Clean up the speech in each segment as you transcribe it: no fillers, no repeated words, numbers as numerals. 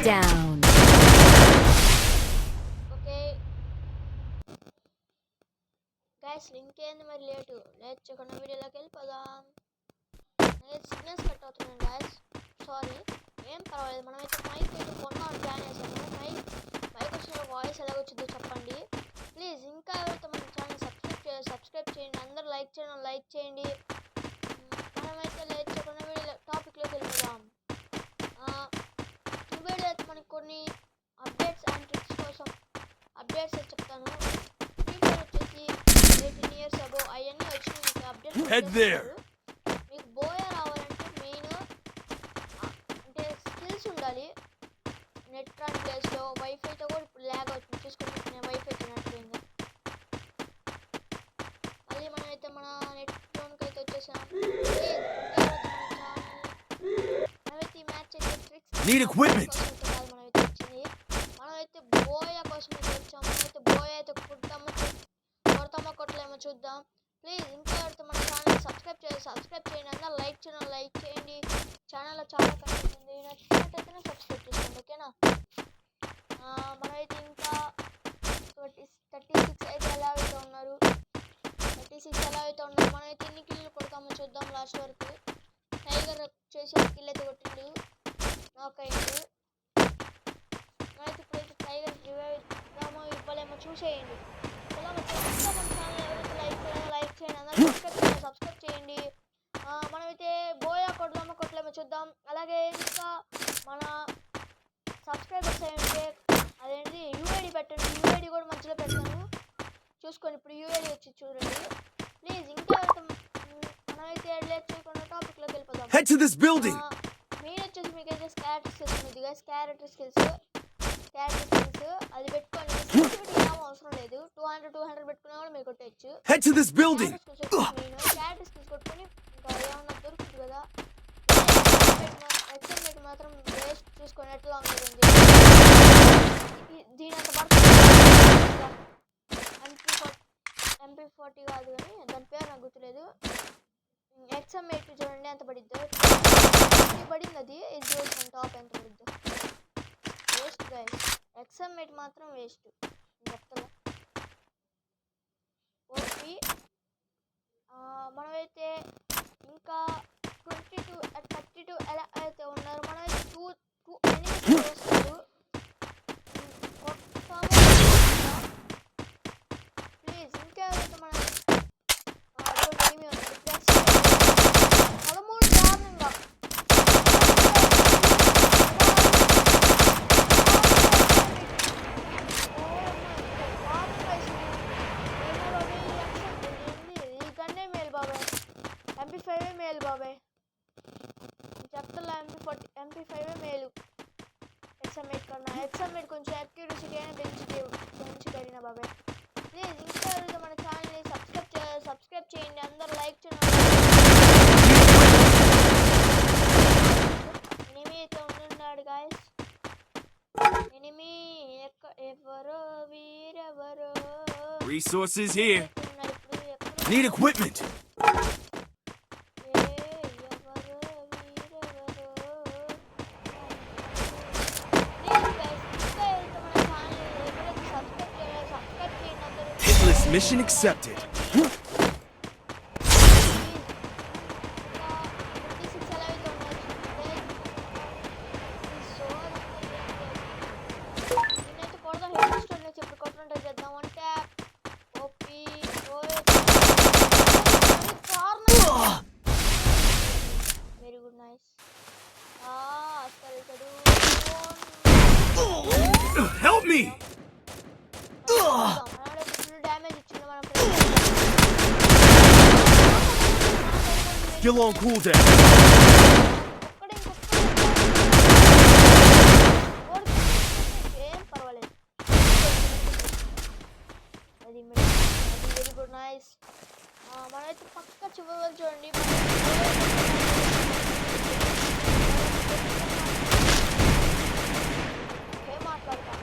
down. Okay guys ఇంకేంది మరి late చేయకుండా వీడియోలోకి వెళ్ళిపోదాం. సిగ్నల్స్ కట్ అవుతున్నాయి గైస్, సారీ. ఏం పర్వాలేదు, మనమైతే మైక్ అయితే కొన్నాను, ప్లాన్ చేసాము. మైక్ వచ్చిన వాయిస్ ఎలా వచ్చిందో చెప్పండి ప్లీజ్. ఇంకా ఎవరైతే మన ఛానల్ సబ్స్క్రైబ్ చేయండి, అందరూ లైక్ చేయండి. మనమైతే లేట్ చేయకుండా వీడియో టాపిక్లోకి వెళ్ళిపోదాం. ఈ వీడియో అయితే మనకి కొన్ని అప్డేట్స్ అండ్ ట్రిక్స్ కోసం అప్డేట్స్ అయితే చెప్తాను. ఫ్రీ ఫైర్ వచ్చేసి 18 years అగో అవన్నీ వచ్చి మీకు అప్డేట్స్. మీకు బోయా రావాలంటే మెయిన్ అంటే స్కిల్స్ ఉండాలి. నెట్ రాని ప్లేస్లో వైఫైతో కూడా ఇప్పుడు ల్యాగ్ అవుతుంది, చూసుకుంటే నేను వైఫై తినట్లేదు. మళ్ళీ మనమైతే మన నెట్ ఫోన్కి అయితే వచ్చేసాం. మనమైతే ఈ మ్యాచ్ అయితే ట్రిక్స్ మనమైతే వచ్చింది. మనమైతే బోయా కోసం అయితే వచ్చాము. మనమైతే బోయా అయితే కొడతామో కొట్టలేమో చూద్దాం. ప్లీజ్ ఇంకా ఎవరైతే మన ఛానల్ సబ్స్క్రైబ్ చేయండి, అందరూ లైక్ చేయండి. ఛానల్లో చాలా కంటెంట్ ఉంది, నచ్చినట్టయితేనే సబ్స్క్రైబ్ చేసుకోండి, ఓకేనా. మనమైతే ఇంకా 36 అయితే ఎలా అయితే ఉన్నారు. మనమైతే ఎన్ని కిల్లు కొడతామో చూద్దాం లాస్ట్ వరకు. టైగర్ చేసి కిల్ అయితే కొట్టిండు, నాక్ అయ్యిండు. మనమైతే ఇప్పుడైతే టైగర్ రివైవ్ ఇద్దామో ఇవ్వలేమో చూసేయండి. మన ఛానల్ ఎవరైతే లైక్ చేయండి, అందరూ సబ్స్క్రైబ్ చేయండి. మనమైతే బోయా కొడదామో కొట్టలేమో చూద్దాం. అలాగే ఇంకా మన సబ్స్క్రైబర్స్ అయితే అదేంటి యూఐడి పెట్టండి, యూఐడి కూడా మధ్యలో పెడతాను చూసుకొని. ఇప్పుడు యూఐడి వచ్చి చూడండి ప్లీజ్. ఇంకా మనమైతే లేట్ చేయకుండా టాపిక్లోకి వెళ్ళిపోదాం. మెయిన్ వచ్చేసి మీకైతే స్కాటర్ స్కిల్స్ ఉంది, స్కాటర్ స్కిల్స్ అది పెట్టుకొని సెన్సిటివిటీ ఏమో అవసరం లేదు. 200 పెట్టుకున్నా కూడా మీరు కొట్టేయచ్చు. స్కాటర్ స్కిల్స్ కొట్టుకొని ఇంకా ఏమన్నా దొరుకుతుంది కదా. ఎక్స్ఎంఎట్ మాత్రం వేస్ట్, చూసుకొని ఎట్లా ఉంటుంది దీని అంత పడుతుంది. MP40 కాదు కానీ దాని పేరు నాకు గుర్తులేదు. ఎక్స్ఎంఎట్ చూడండి ఎంత పడిద్దో, పడింది అది. ఇది చూడండి టాప్ ఎంత పడిద్దో. వేస్ట్ గైస్, ఎక్స్ఎంఎట్ మాత్రం వేస్ట్ చెప్తా. ఓపి మనమైతే ఇంకా 32 ఎలా అయితే ఉన్నారు. మనమైతే 2 ఎనిమిది వస్తారు. ప్లీజ్ ఇంకా ఎవరైతే మన ఏమి ఉన్నారు 13 దారుణంగా MP5 మేలు బాబాయ్ చెప్తా. MP5 మేలు ఎక్స్ఎంఎట్ కన్నా. ఎక్స్ఎంఎట్ కొంచెం అక్యూరసీటీ అయినా పెంచి కడిగిన బాబాయ్. ప్లీజ్ ఇంకా ఎవరైతే మన ఛానల్ని సబ్స్క్రైబ్ చేయండి, అందరూ లైక్ చేయండి. ఎనిమి అయితే ఉన్నాడు గాయస్. ఎనిమి ఎవరో వీరెవరో. Resources here. Need equipment. Hitless mission accepted. Help me! Still on cooldown. Very good, nice. మనైతే పక్క చివరి చూడండి. ఏం మాట్లాడతా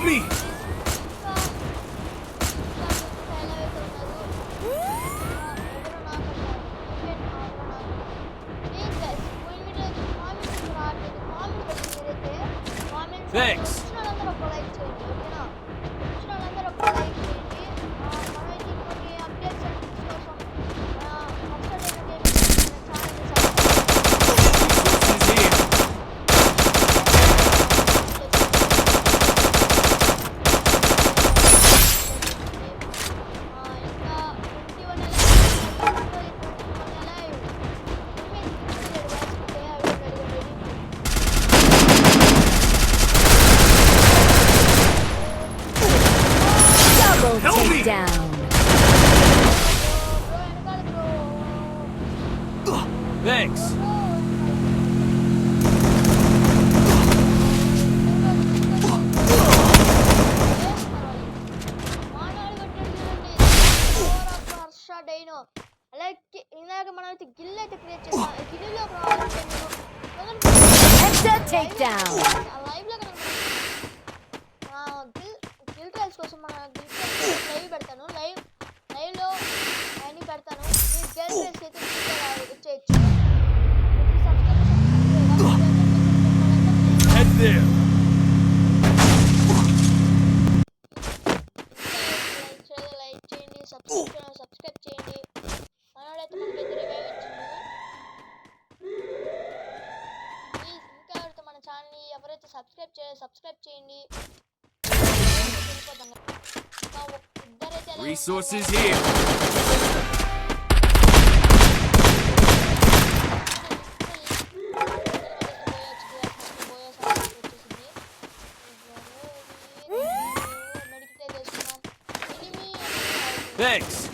Help me! Thanks. Resources here. Double Help me! takedown. Thanks. ఇందాక మనం అయితే గిల్ అయితే క్రియేట్ చేస్తాం గిల్లులో రావాలంటే Extra takedown. లైవ్ లో గిల్ ట్రయల్స్ కోసం మన గిల్ ట్రయల్స్ లైవ్ పెడతాను లైవ్ లో అన్ని పెడతాను మీరు గిల్ ట్రయల్స్ అయితే వచ్చేయచ్చు Head there. లైక్ చేయండి సబ్స్క్రైబ్ చేయండి మనోడైతే మనకైతే రివైవ్ వచ్చింది ప్లీజ్ ఇంకా ఎవరైతే మన ఛానల్ని ఎవరైతే సబ్స్క్రైబ్ చేయండి వెళ్ళిపోతాం ఇంకా ఇద్దరైతే Resources here. Thanks.